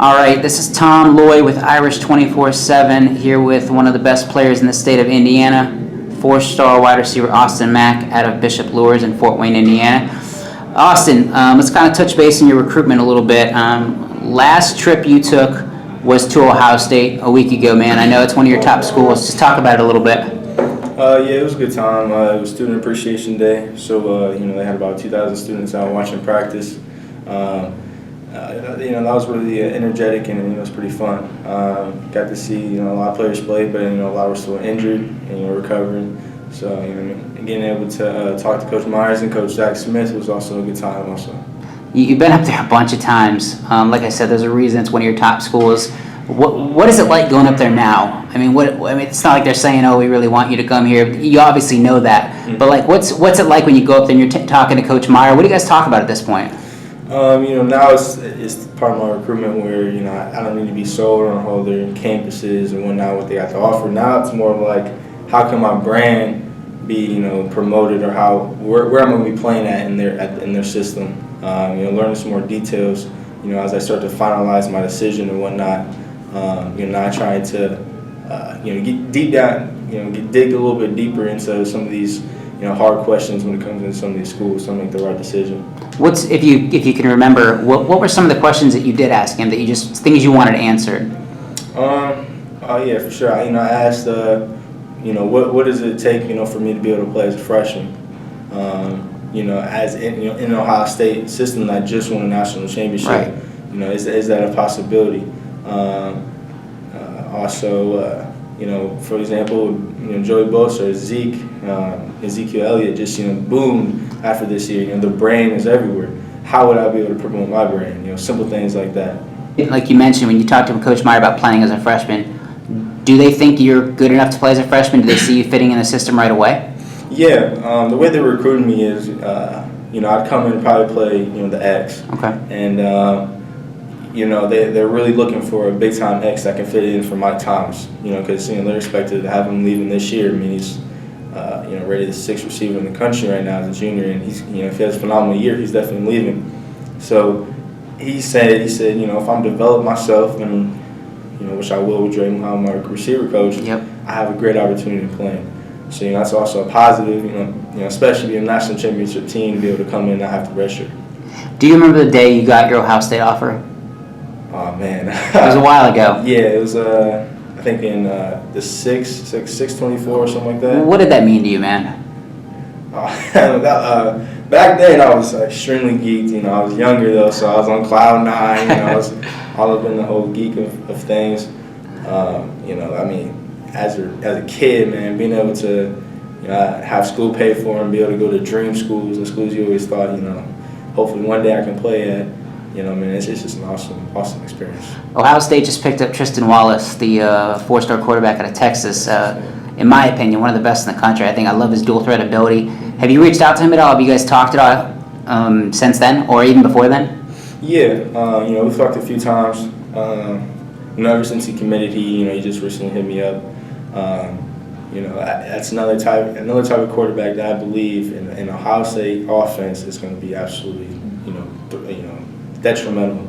All right, this is Tom Loy with Irish247 here with one of the best players in the state of Indiana, four-star wide receiver Austin Mack out of Bishop Luers in Fort Wayne, Indiana. Austin, let's kind of touch base on your recruitment a little bit. Last trip you took was to Ohio State a week ago, man. I know it's one of your top schools. Just talk about it a little bit. Yeah, it was a good time. It was Student Appreciation Day, so they had about 2,000 students out watching practice. That was really energetic and it was pretty fun. Got to see a lot of players play, but a lot were still injured and recovering. So getting able to talk to Coach Myers and Coach Zach Smith was also a good time. Also, you've been up there a bunch of times. Like I said, there's a reason it's one of your top schools. What is it like going up there now? I mean, it's not like they're saying, "Oh, we really want you to come here." You obviously know that, but like, what's it like when you go up there and you're talking to Coach Meyer? What do you guys talk about at this point? Now it's part of my recruitment where I don't need to be sold on all their campuses and whatnot, what they got to offer. Now it's more of like, how can my brand be promoted, or where I'm going to be playing at in their system. Learning some more details. As I start to finalize my decision and whatnot. Not trying to get deep down, dig a little bit deeper into some of these hard questions when it comes to some of these schools to make the right decision. If you can remember, what were some of the questions that you did ask him that things you wanted answered? Yeah, for sure. I asked what does it take for me to be able to play as a freshman? As in Ohio State system that just won a national championship. Right. Is that a possibility? For example, Joey Bosa, Zeke, Ezekiel Elliott just boomed after this year. The brand is everywhere. How would I be able to promote my brand? Simple things like that. Like you mentioned, when you talked to Coach Meyer about playing as a freshman, do they think you're good enough to play as a freshman? Do they see you fitting in the system right away? Yeah, the way they recruited me is, I'd come in and probably play, the X. Okay. And they're really looking for a big time X that can fit in for Mike Thomas. Because they're expected to have him leaving this year. I mean, he's rated the 6th receiver in the country right now as a junior, and he's if he has a phenomenal year, he's definitely leaving. So he said if I'm developing myself and which I will with Dre Muhammad, my receiver coach, yep, I have a great opportunity to play. So that's also a positive. Especially being a national championship team to be able to come in and not have to redshirt. Do you remember the day you got your Ohio State offer? Oh man, it was a while ago. Yeah, it was. I think in the 6/24 or something like that. What did that mean to you, man? Back then I was extremely geeked. I was younger though, so I was on cloud nine. I was all up in the whole geek of things. As a kid, man, being able to have school paid for and be able to go to dream schools and schools you always thought hopefully one day I can play at. It's just an awesome experience. Ohio State just picked up Tristan Wallace, the 4-star quarterback out of Texas. In my opinion, one of the best in the country. I love his dual threat ability. Have you reached out to him at all? Have you guys talked at all since then, or even before then? Yeah, we've talked a few times. Ever since he committed, he just recently hit me up. That's another type of quarterback that I believe in Ohio State offense is going to be absolutely detrimental.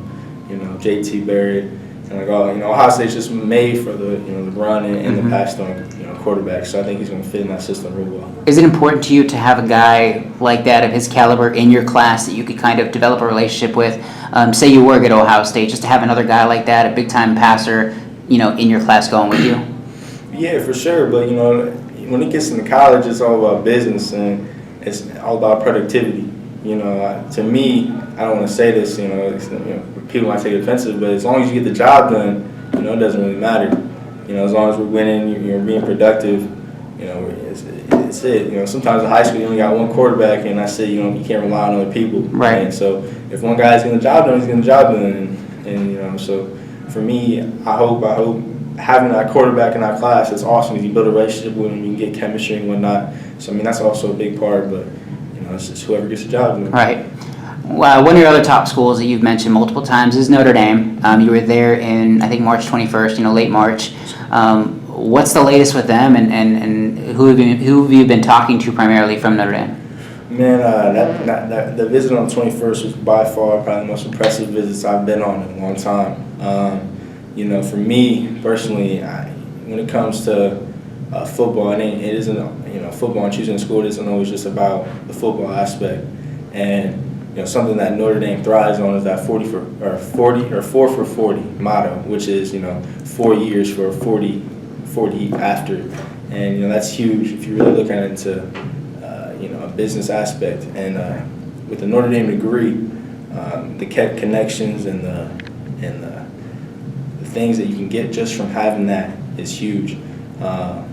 JT Barrett and Ohio State's just made for the the run and the pass throwing quarterback. So I think he's going to fit in that system real well. Is it important to you to have a guy like that of his caliber in your class that you could kind of develop a relationship with? Say you were at Ohio State, just to have another guy like that, a big time passer, in your class going with you. Yeah, for sure. But when it gets into college, it's all about business and it's all about productivity. To me, I don't want to say this. People might take it offensive, but as long as you get the job done, it doesn't really matter. As long as we're winning, you're being productive. It's it. Sometimes in high school you only got one quarterback, and that's it. You can't rely on other people. Right. And so if one guy's getting the job done, he's getting the job done. And so for me, I hope having that quarterback in our class, it's awesome because you build a relationship with him, you can get chemistry and whatnot. So that's also a big part. But it's just whoever gets the job done. Right. Well, one of your other top schools that you've mentioned multiple times is Notre Dame. You were there in, I think, March 21st, late March. What's the latest with them, and who have you been talking to primarily from Notre Dame? Man, the visit on the 21st was by far probably the most impressive visits I've been on in a long time. You know, for me personally, when it comes to football, it isn't, you know, football and choosing a school isn't always just about the football aspect. And, you know, something that Notre Dame thrives on is that 4 for 40 motto, which is, you know, 4 years for 40 after. And, you know, that's huge if you really look at it into, you know, a business aspect. And with the Notre Dame degree, the connections and the things that you can get just from having that is huge. That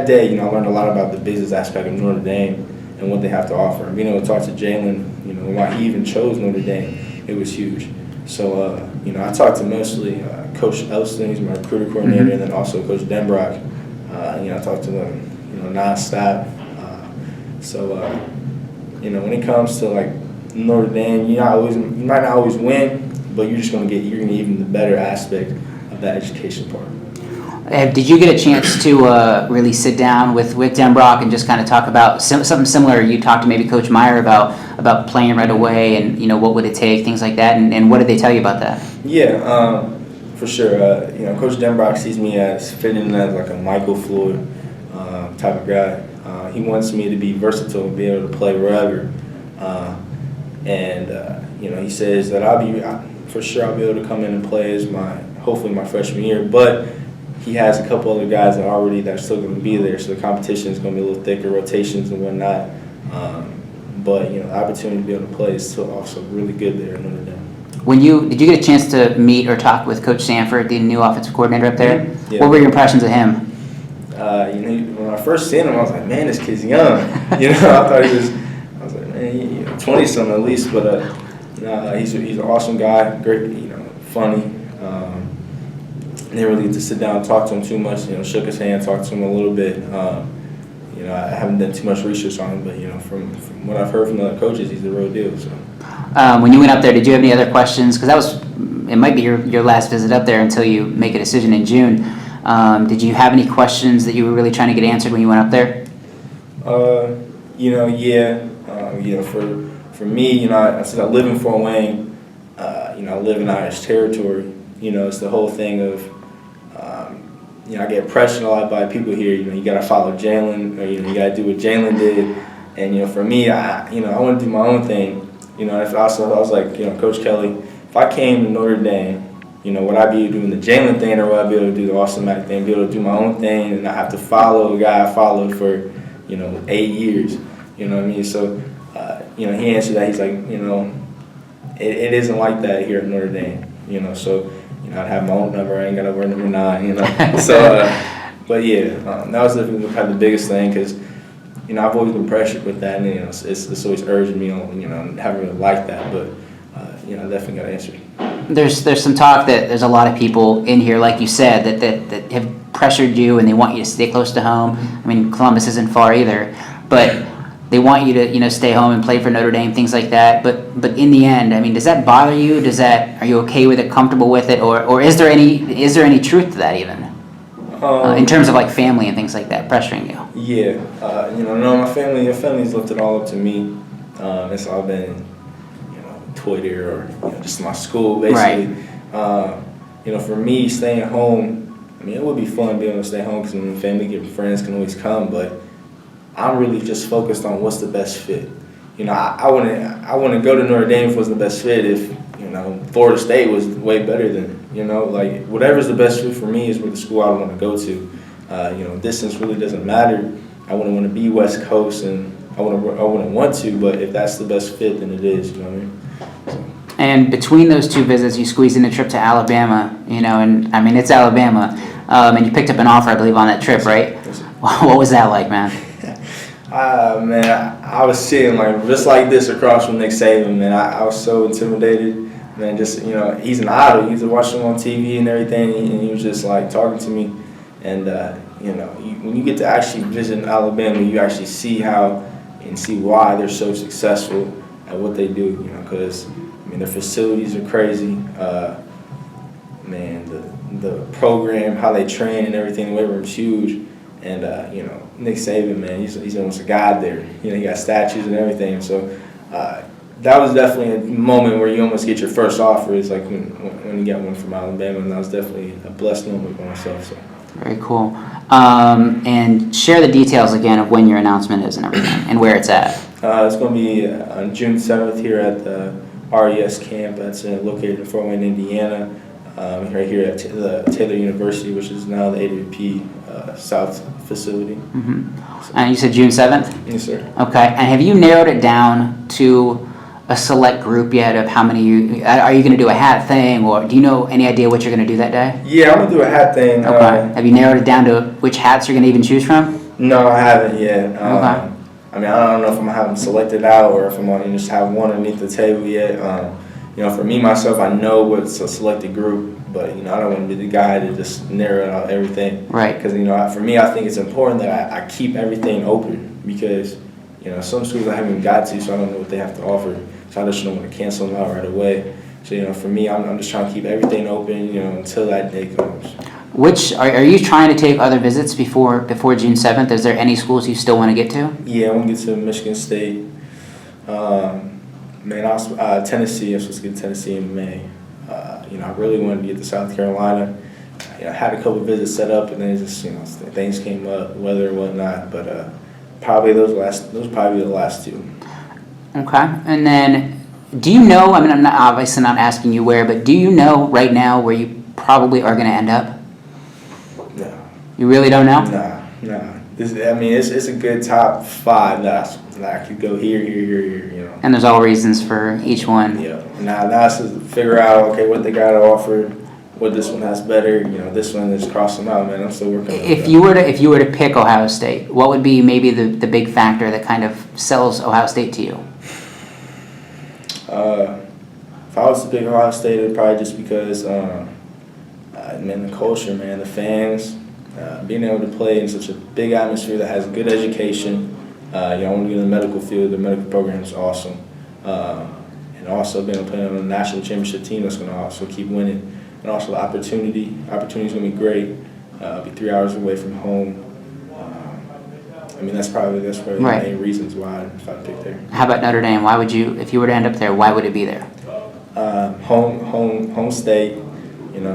day, you know, I learned a lot about the business aspect of Notre Dame and what they have to offer. And being able to talk to Jalen, you know, why he even chose Notre Dame, it was huge. So, you know, I talked to mostly Coach Elston, he's my recruiter coordinator, and then also Coach Denbrock. You know, I talked to them, you know, nonstop. You know, when it comes to like Notre Dame, you might not always win, but you're gonna get even the better aspect of that education part. Did you get a chance to really sit down with Denbrock and just kind of talk about something similar? You talked to maybe Coach Meyer about playing right away, and you know, what would it take, things like that, and what did they tell you about that? Yeah, for sure. You know, Coach Denbrock sees me as fitting as like a Michael Floyd type of guy. He wants me to be versatile and be able to play wherever. You know, he says that I'll be able to come in and play as hopefully my freshman year, but he has a couple other guys that are still going to be there, so the competition is going to be a little thicker, rotations and whatnot. But you know, the opportunity to be able to play is still also really good there in Notre Dame. Did you get a chance to meet or talk with Coach Sanford, the new offensive coordinator up there? Yeah. What were your impressions of him? You know, when I first seen him, I was like, man, this kid's young. You know, I was like, man, you know, 20-something at least. But he's an awesome guy, great, you know, funny. Didn't really get to sit down and talk to him too much. You know, shook his hand, talked to him a little bit. You know, I haven't done too much research on him, but you know, from what I've heard from the other coaches, he's the real deal. So. When you went up there, did you have any other questions? Because it might be your last visit up there until you make a decision in June. Did you have any questions that you were really trying to get answered when you went up there? You know, yeah. You know, for me, you know, since I live in Fort Wayne, you know, I live in Irish territory. You know, it's the whole thing of, you know, I get pressured a lot by people here. You know, you got to follow Jalen, or you know, you got to do what Jalen did. And you know, for me, I want to do my own thing. You know, I was like, you know, Coach Kelly, if I came to Notre Dame, you know, would I be doing the Jalen thing, or would I be able to do the Austin Mack thing, be able to do my own thing, and not have to follow a guy I followed for, you know, 8 years? You know what I mean? So, you know, he answered that. He's like, you know, it isn't like that here at Notre Dame. You know, so, you know, I'd have my own number. I ain't got to wear number 9, you know. So, but yeah, that was probably the biggest thing, because, you know, I've always been pressured with that, and, you know, it's always urging me on, you know, haven't really liked that, but, you know, I definitely got answered. There's some talk that there's a lot of people in here, like you said, that have pressured you and they want you to stay close to home. I mean, Columbus isn't far either, but they want you to, you know, stay home and play for Notre Dame, things like that. But in the end, I mean, does that bother you? Are you okay with it, comfortable with it, or is there any truth to that even? In terms of like family and things like that pressuring you? Yeah, you know, no, my family's left it all up to me. It's all been, you know, Twitter or, you know, just my school basically. Right. You know, for me, staying home, I mean, it would be fun being able to stay home because my family and friends can always come, but I'm really just focused on what's the best fit. You know, I wouldn't go to Notre Dame if it was the best fit if, you know, Florida State was way better than, you know, like whatever's the best fit for me is where the school I want to go to. You know, distance really doesn't matter. I wouldn't want to be West Coast, and I wouldn't want to, but if that's the best fit, then it is, you know what I mean? So. And between those two visits, you squeezed in a trip to Alabama, you know, and I mean, it's Alabama, and you picked up an offer, I believe, on that trip, right? Yes, what was that like, man? Man, I was sitting like just like this across from Nick Saban, man. I was so intimidated, man. Just, you know, he's an idol. You used to watch him on TV and everything, and he was just like talking to me. And you know, when you get to actually visit Alabama, you actually see how and see why they're so successful at what they do. You know, because I mean, their facilities are crazy. Man, the program, how they train and everything, the weight room's huge. And Nick Saban, man, he's almost a god there. He got statues and everything. So that was definitely a moment where you almost get your first offer. It's like when you got one from Alabama, and that was definitely a blessed moment for myself. So. Very cool. And share the details again of when your announcement is and everything, and where it's at. It's going to be on June 7th here at the RES camp. That's located in Fort Wayne, Indiana, right here at the Taylor University, which is now the AWP South facility. Mm-hmm. And you said June 7th? Yes, sir. Okay. And have you narrowed it down to a select group yet of how many are you going to do a hat thing, or do you know any idea what you're going to do that day? Yeah, I'm going to do a hat thing. Okay. Have you narrowed it down to which hats you're going to even choose from? No, I haven't yet. Okay. I mean, I don't know if I'm going to have them selected out or if I'm going to just have one underneath the table yet. For me, myself, I know what's a selected group, but, I don't want to be the guy to just narrow out everything. Right. Because, for me, I think it's important that I keep everything open because, some schools I haven't even got to, so I don't know what they have to offer. So I just don't want to cancel them out right away. So, for me, I'm just trying to keep everything open, until that day comes. Which are you trying to take other visits before June 7th? Is there any schools you still want to get to? Yeah, I want to get to Michigan State. Tennessee. I'm supposed to get to Tennessee in May. I really wanted to get to South Carolina. I had a couple visits set up, and then just things came up, weather and whatnot. But probably those probably the last two. Okay, and then do you know? I mean, I'm obviously not asking you where, but do you know right now where you probably are going to end up? No. You really don't know? No. It's a good top 5 that I could go here. And there's all reasons for each one. Yeah. Now it's to figure out what they got to offer, what this one has better. This one is crossing them out, man. I'm still working on it. If you were to pick Ohio State, what would be maybe the big factor that kind of sells Ohio State to you? If I was to pick Ohio State, it'd probably just because, the culture, man, the fans, being able to play in such a big atmosphere that has good education. I want to get in the medical field. The medical program is awesome. And also being able to play on a national championship team that's going to also keep winning. And also the opportunity. Opportunity's going to be great. I'll be 3 hours away from home. That's probably the main reasons why if I picked there. How about Notre Dame? Why would you, if you were to end up there, why would it be there? Home state.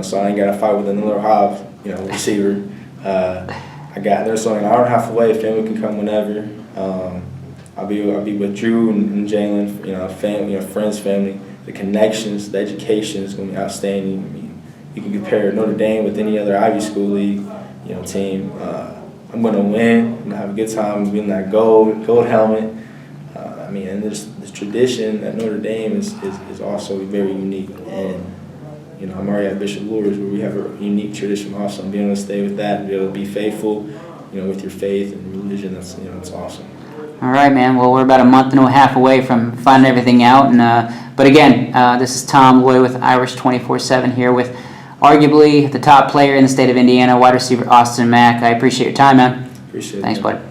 So I ain't got to fight with another Hobbs, receiver. There's only an hour and a half away. Family can come whenever. I'll be with Drew and Jalen. Family, friends, family. The connections, the education is going to be outstanding. You can compare Notre Dame with any other Ivy School league, team. I'm going to win. I'm going to have a good time winning that gold helmet. And this tradition at Notre Dame is also very unique. And I'm already at Bishop Luers where we have a unique tradition also. And being able to stay with that and be able to be faithful, with your faith and religion, it's awesome. All right, man. Well, we're about a month and a half away from finding everything out. But again, this is Tom Loy with Irish247 here with arguably the top player in the state of Indiana, wide receiver Austin Mack. I appreciate your time, man. Appreciate it. Thanks, bud.